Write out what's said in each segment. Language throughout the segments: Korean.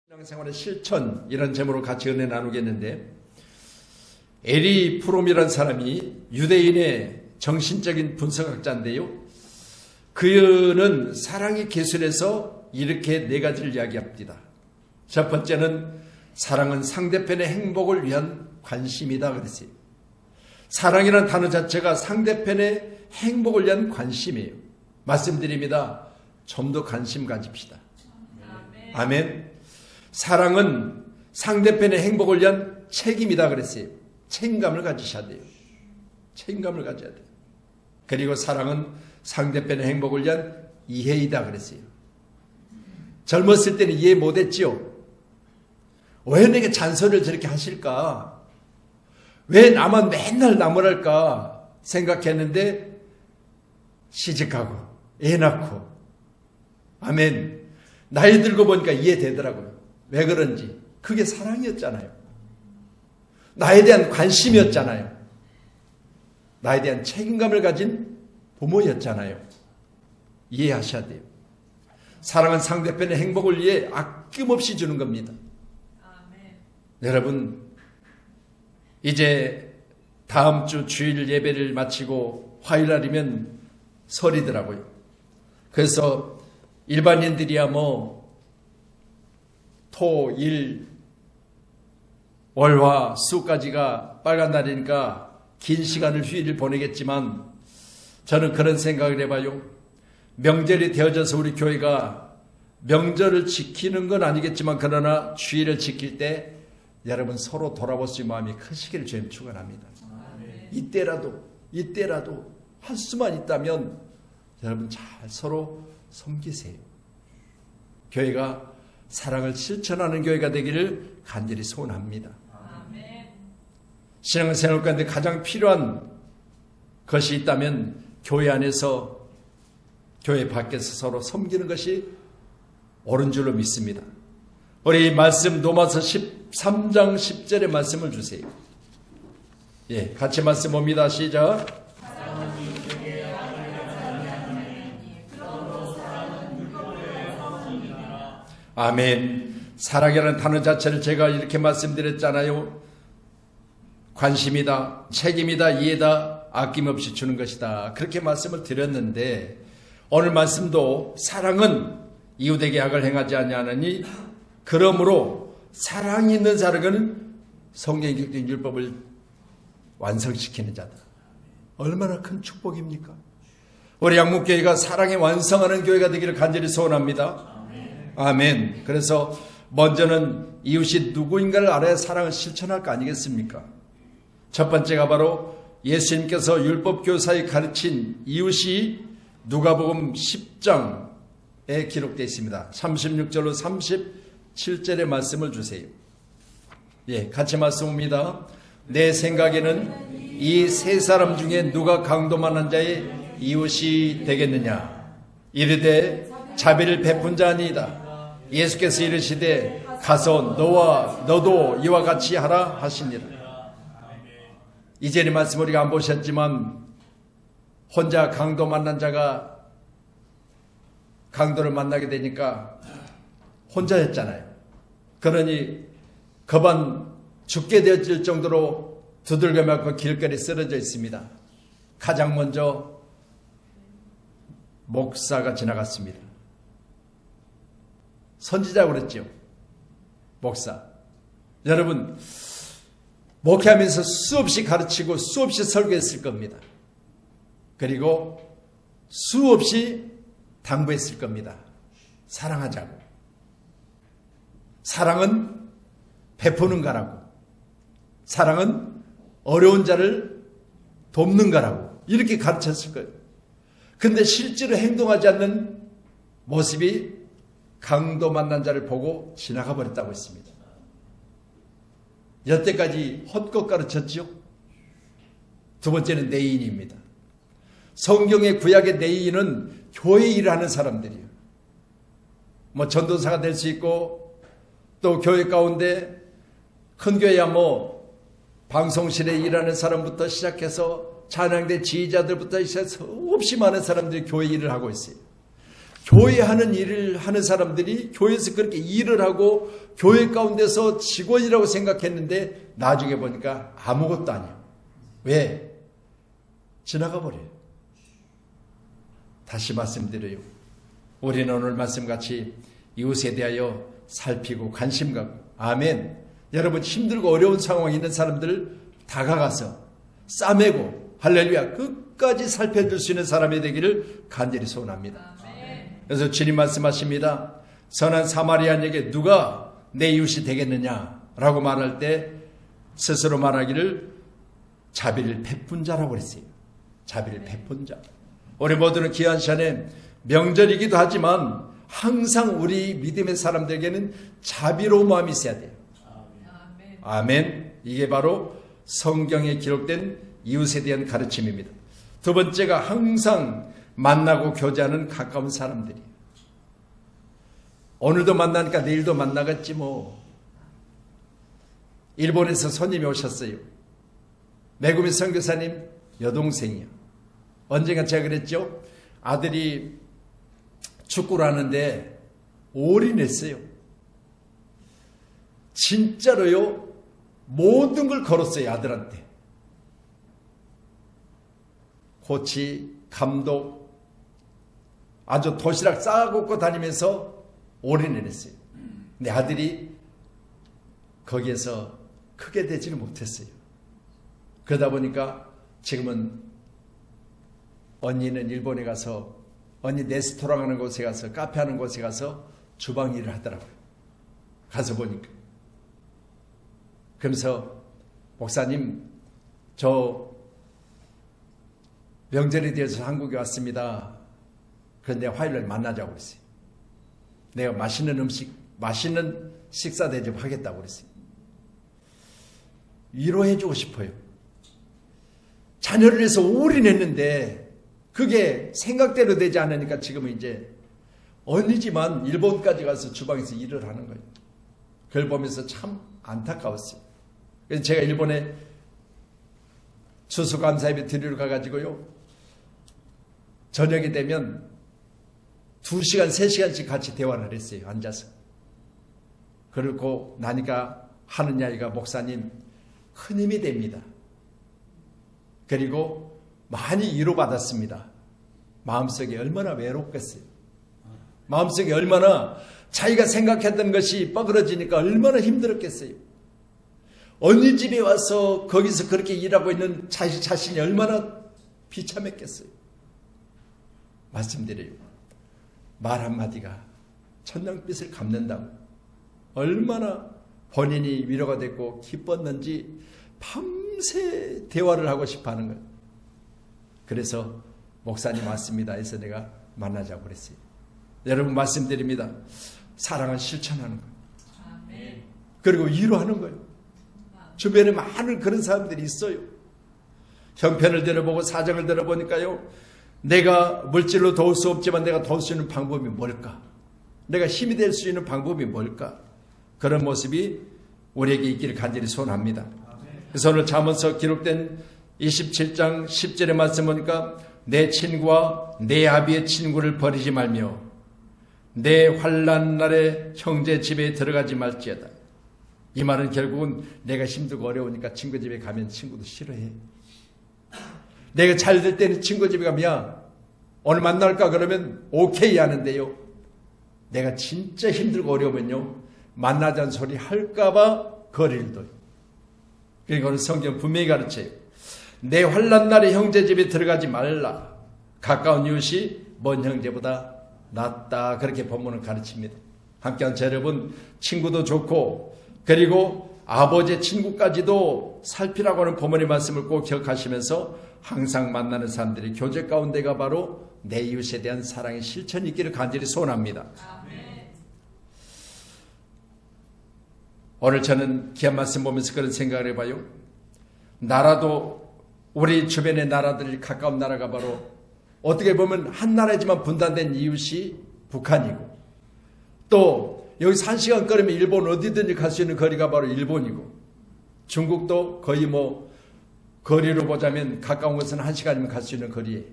신앙생활의 실천 이런 제목으로 같이 은혜 나누겠는데, 에리 프롬이라는 사람이 유대인의 정신적인 분석학자인데요, 그는 사랑의 기술에서 이렇게 네 가지를 이야기합니다. 첫 번째는 사랑은 상대편의 행복을 위한 관심이다 그랬어요. 사랑이라는 단어 자체가 상대편의 행복을 위한 관심이에요. 말씀드립니다. 좀 더 관심 가집시다. 아멘. 사랑은 상대편의 행복을 위한 책임이다 그랬어요. 책임감을 가지셔야 돼요. 책임감을 가져야 돼요. 그리고 사랑은 상대편의 행복을 위한 이해이다 그랬어요. 젊었을 때는 이해 못했지요. 왜 내게 잔소리를 저렇게 하실까? 왜 나만 맨날 나무랄까 생각했는데, 시집가고 애 낳고 아멘, 나이 들고 보니까 이해되더라고요. 왜 그런지. 그게 사랑이었잖아요. 나에 대한 관심이었잖아요. 나에 대한 책임감을 가진 부모였잖아요. 이해하셔야 돼요. 사랑은 상대편의 행복을 위해 아낌없이 주는 겁니다. 아멘. 여러분, 이제 다음 주 주일 예배를 마치고 화요일날이면 설이더라고요. 그래서 일반인들이야 토, 일, 월, 화, 수까지가 빨간 날이니까 긴 시간을 휴일을 보내겠지만, 저는 그런 생각을 해봐요. 명절이 되어져서 우리 교회가 명절을 지키는 건 아니겠지만, 그러나 주일을 지킬 때 여러분 서로 돌아볼 수 있는 마음이 크시기를 주님 축원합니다. 이때라도 할 수만 있다면 여러분 잘 서로 섬기세요. 교회가 사랑을 실천하는 교회가 되기를 간절히 소원합니다. 신앙생활 가운데 가장 필요한 것이 있다면 교회 안에서, 교회 밖에서 서로 섬기는 것이 옳은 줄로 믿습니다. 우리 말씀 로마서 13장 10절의 말씀을 주세요. 예, 같이 말씀 봅니다. 시작. 아멘. 사랑이라는 단어 자체를 제가 이렇게 말씀드렸잖아요. 관심이다, 책임이다, 이해다, 아낌없이 주는 것이다. 그렇게 말씀을 드렸는데, 오늘 말씀도 사랑은 이웃에게 악을 행하지 아니하느니 그러므로 사랑이 있는 사람은 성경의 기록된 율법을 완성시키는 자다. 얼마나 큰 축복입니까? 우리 양목교회가 사랑에 완성하는 교회가 되기를 간절히 소원합니다. 아멘. 그래서 먼저는 이웃이 누구인가를 알아야 사랑을 실천할 거 아니겠습니까? 첫 번째가 바로 예수님께서 율법교사에 가르친 이웃이 누가복음 10장에 기록되어 있습니다. 36절로 37절의 말씀을 주세요. 예, 같이 말씀합니다. 내 생각에는 이 세 사람 중에 누가 강도만한 자의 이웃이 되겠느냐? 이르되 자비를 베푼 자 아니이다. 예수께서 이르시되 가서 너도 이와 같이 하라 하시니라. 이전의 말씀 우리가 안 보셨지만, 혼자 강도 만난 자가 강도를 만나게 되니까 혼자였잖아요. 그러니 거반 죽게 되어질 정도로 두들겨 맞고 길거리에 쓰러져 있습니다. 가장 먼저 목사가 지나갔습니다. 선지자라고 그랬죠. 목사. 여러분, 목회하면서 수없이 가르치고 수없이 설교했을 겁니다. 그리고 수없이 당부했을 겁니다. 사랑하자고. 사랑은 베푸는 거라고. 사랑은 어려운 자를 돕는 거라고. 이렇게 가르쳤을 거예요. 근데 실제로 행동하지 않는 모습이 강도 만난 자를 보고 지나가 버렸다고 했습니다. 여태까지 헛것 가르쳤죠. 두 번째는 내인입니다. 성경의 구약의 내인은 교회 일을 하는 사람들이에요. 전도사가 될 수 있고, 또 교회 가운데 큰 교회야 방송실에 일하는 사람부터 시작해서 찬양대 지휘자들부터 시작해서 없이 많은 사람들이 교회 일을 하고 있어요. 교회 하는 일을 하는 사람들이 교회에서 그렇게 일을 하고 교회 가운데서 직원이라고 생각했는데 나중에 보니까 아무것도 아니야. 왜? 지나가 버려요. 다시 말씀드려요. 우리는 오늘 말씀같이 이웃에 대하여 살피고 관심 갖고, 아멘. 여러분, 힘들고 어려운 상황에 있는 사람들을 다가가서 싸매고 할렐루야 끝까지 살펴줄 수 있는 사람이 되기를 간절히 소원합니다. 그래서 주님 말씀하십니다. 선한 사마리아인에게 누가 내 이웃이 되겠느냐라고 말할 때 스스로 말하기를 자비를 베푼 자라고 그랬어요. 자비를 베푼 자. 우리 모두는 귀한 시간에 명절이기도 하지만 항상 우리 믿음의 사람들에게는 자비로운 마음이 있어야 돼요. 아멘. 이게 바로 성경에 기록된 이웃에 대한 가르침입니다. 두 번째가 항상 만나고 교제하는 가까운 사람들이. 오늘도 만나니까 내일도 만나겠지 뭐. 일본에서 손님이 오셨어요. 매구미 선교사님 여동생이요. 언젠가 제가 그랬죠. 아들이 축구를 하는데 올인했어요. 진짜로요. 모든 걸 걸었어요. 아들한테. 코치, 감독, 아주 도시락 싸고 다니면서 올인을 했어요. 근데 아들이 거기에서 크게 되지는 못했어요. 그러다 보니까 지금은 언니는 일본에 가서 언니 레스토랑 하는 곳에 가서 카페 하는 곳에 가서 주방 일을 하더라고요. 가서 보니까. 그러면서 목사님 저 명절에 대해서 한국에 왔습니다. 그런데 화요일날 만나자고 그랬어요. 내가 맛있는 음식, 맛있는 식사 대접하겠다고 그랬어요. 위로해주고 싶어요. 자녀를 위해서 올인했는데 그게 생각대로 되지 않으니까 지금은 이제 언니지만 일본까지 가서 주방에서 일을 하는 거예요. 그걸 보면서 참 안타까웠어요. 그래서 제가 일본에 추수감사예배 드리러 가가지고요. 저녁이 되면 2시간, 3시간씩 같이 대화를 했어요. 앉아서. 그리고 나니까 하는 이야기가 목사님 큰 힘이 됩니다. 그리고 많이 위로받았습니다. 마음속에 얼마나 외롭겠어요. 마음속에 얼마나 자기가 생각했던 것이 뻐그러지니까 얼마나 힘들었겠어요. 언니 집에 와서 거기서 그렇게 일하고 있는 자신이 얼마나 비참했겠어요. 말씀드려요. 말 한마디가 천냥빛을 갚는다고 얼마나 본인이 위로가 됐고 기뻤는지 밤새 대화를 하고 싶어하는 거예요. 그래서 목사님 왔습니다 해서 내가 만나자고 그랬어요. 여러분 말씀드립니다. 사랑은 실천하는 거예요. 그리고 위로하는 거예요. 주변에 많은 그런 사람들이 있어요. 형편을 들어보고 사정을 들어보니까요. 내가 물질로 도울 수 없지만 내가 도울 수 있는 방법이 뭘까? 내가 힘이 될 수 있는 방법이 뭘까? 그런 모습이 우리에게 있기를 간절히 소원합니다. 그래서 오늘 잠언서 기록된 27장 10절의 말씀 보니까 내 친구와 내 아비의 친구를 버리지 말며 내 환난 날에 형제 집에 들어가지 말지어다. 이 말은 결국은 내가 힘들고 어려우니까 친구 집에 가면 친구도 싫어해. 내가 잘 될 때는 친구 집에 가면 오늘 만날까 그러면 오케이 하는데요. 내가 진짜 힘들고 어려우면요. 만나자는 소리 할까봐 거리를 둬요. 그러니까 오늘 성경 분명히 가르쳐요. 내 환난 날에 형제 집에 들어가지 말라. 가까운 이웃이 먼 형제보다 낫다. 그렇게 본문은 가르칩니다. 함께한 저 여러분, 친구도 좋고 그리고 아버지의 친구까지도 살피라고 하는 본문의 말씀을 꼭 기억하시면서 항상 만나는 사람들이 교제 가운데가 바로 내 이웃에 대한 사랑의 실천이 있기를 간절히 소원합니다. 아멘. 오늘 저는 귀한 말씀 보면서 그런 생각을 해봐요. 나라도 우리 주변의 나라들 가까운 나라가 바로 어떻게 보면 한 나라지만 분단된 이웃이 북한이고 또 여기서 1시간 걸으면 일본 어디든지 갈 수 있는 거리가 바로 일본이고 중국도 거의 뭐 거리로 보자면 가까운 곳은 1시간이면 갈 수 있는 거리에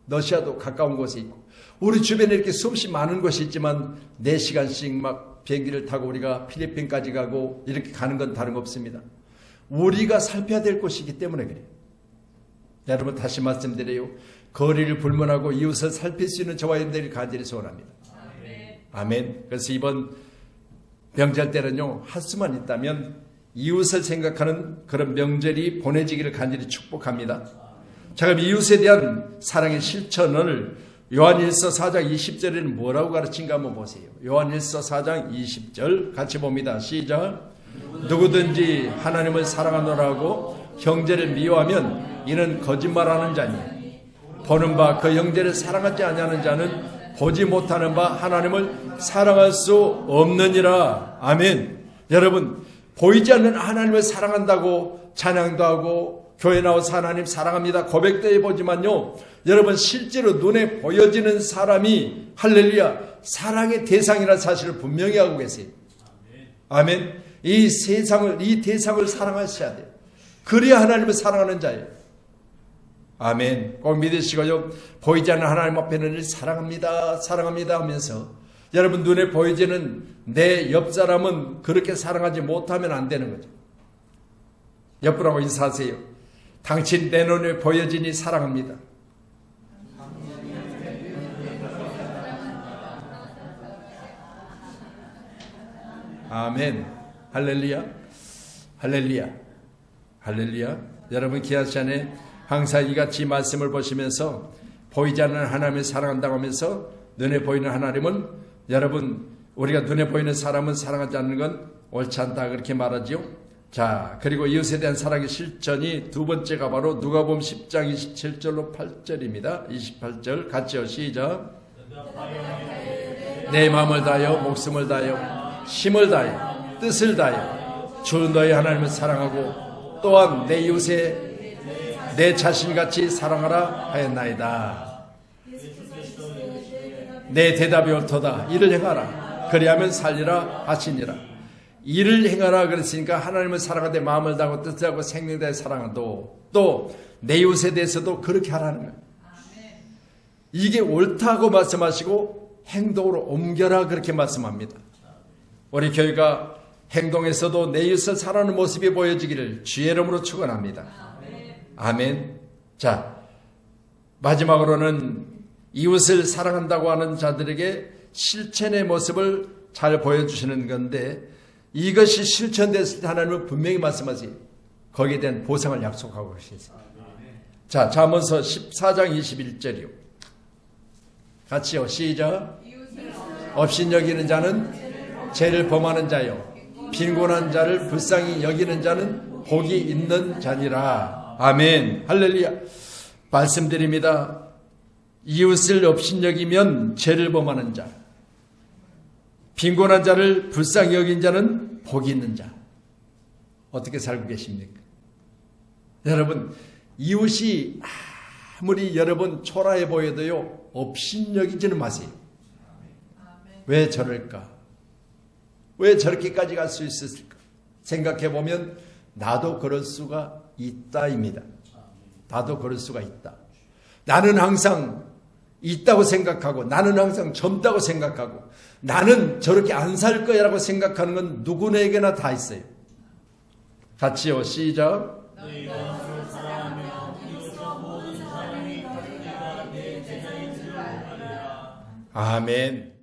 러시아도 가까운 곳에 있고 우리 주변에 이렇게 수없이 많은 곳이 있지만 4시간씩 막 비행기를 타고 우리가 필리핀까지 가고 이렇게 가는 건 다른 거 없습니다. 우리가 살펴야 될 곳이기 때문에 그래요. 여러분 다시 말씀드려요. 거리를 불문하고 이웃을 살필 수 있는 저와 여러분들이 간절히 소원합니다. 아멘. 그래서 이번 명절 때는요, 할 수만 있다면 이웃을 생각하는 그런 명절이 보내지기를 간절히 축복합니다. 자, 그럼 이웃에 대한 사랑의 실천을 요한일서 4장 20절에는 뭐라고 가르친가 한번 보세요. 요한일서 4장 20절 같이 봅니다. 시작. 누구든지 하나님을 사랑하노라고 형제를 미워하면 이는 거짓말하는 자니 보는 바 그 형제를 사랑하지 아니하는 자는 보지 못하는 바 하나님을 사랑할 수 없느니라. 아멘. 여러분, 보이지 않는 하나님을 사랑한다고 찬양도 하고 교회 나와서 하나님 사랑합니다 고백도 해보지만요, 여러분 실제로 눈에 보여지는 사람이 할렐루야 사랑의 대상이라는 사실을 분명히 알고 계세요. 아멘. 이 대상을 사랑하셔야 돼요. 그래야 하나님을 사랑하는 자예요. 아멘. 꼭 믿으시고요, 보이지 않는 하나님 앞에는 사랑합니다 사랑합니다 하면서 여러분 눈에 보이지는 내 옆 사람은 그렇게 사랑하지 못하면 안 되는 거죠. 옆분하고 인사하세요. 당신 내 눈에 보여지니 사랑합니다. 아멘. 할렐루야. 할렐루야. 할렐루야. 여러분 귀한 시간에 항상 이같이 말씀을 보시면서 보이지 않는 하나님을 사랑한다고 하면서 눈에 보이는 하나님은, 여러분 우리가 눈에 보이는 사람은 사랑하지 않는 건 옳지 않다 그렇게 말하지요. 자, 그리고 이웃에 대한 사랑의 실천이 두 번째가 바로 누가복음 10장 27절로 8절입니다. 28절 같이요. 시작. 내 마음을 다하여 목숨을 다하여 힘을 다하여 뜻을 다하여 주 너희 하나님을 사랑하고 또한 내 이웃에 내 자신같이 사랑하라 하였나이다. 내 대답이 옳도다. 이를 행하라. 그리하면 살리라 하시니라. 이를 행하라 그랬으니까 하나님을 사랑하되 마음을 다하고 뜻을 하고 생명을 다해 사랑하도 또 내 이웃에 대해서도 그렇게 하라는 거예요. 이게 옳다고 말씀하시고 행동으로 옮겨라 그렇게 말씀합니다. 우리 교회가 행동에서도 내 이웃을 사랑하는 모습이 보여지기를 주의 이름으로 축원합니다. 아멘. 자, 마지막으로는 이웃을 사랑한다고 하는 자들에게 실천의 모습을 잘 보여주시는 건데, 이것이 실천됐을 때 하나님은 분명히 말씀하세요. 거기에 대한 보상을 약속하고 계세요. 자, 잠언서 14장 21절이요. 같이요. 시작. 업신 여기는 자는 죄를 범하는 자요 빈곤한 자를 불쌍히 여기는 자는 복이 있는 자니라. 아멘. 할렐루야. 말씀드립니다. 이웃을 업신여기면 죄를 범하는 자, 빈곤한 자를 불쌍히 여긴 자는 복이 있는 자. 어떻게 살고 계십니까? 여러분, 이웃이 아무리 여러분 초라해 보여도요, 업신여기지는 마세요. 왜 저럴까? 왜 저렇게까지 갈 수 있었을까? 생각해보면 나도 그럴 수가 있다입니다. 나도 그럴 수가 있다. 나는 항상 있다고 생각하고, 나는 항상 젊다고 생각하고, 나는 저렇게 안 살 거야라고 생각하는 건 누구에게나 다 있어요. 같이요. 시작. 아멘.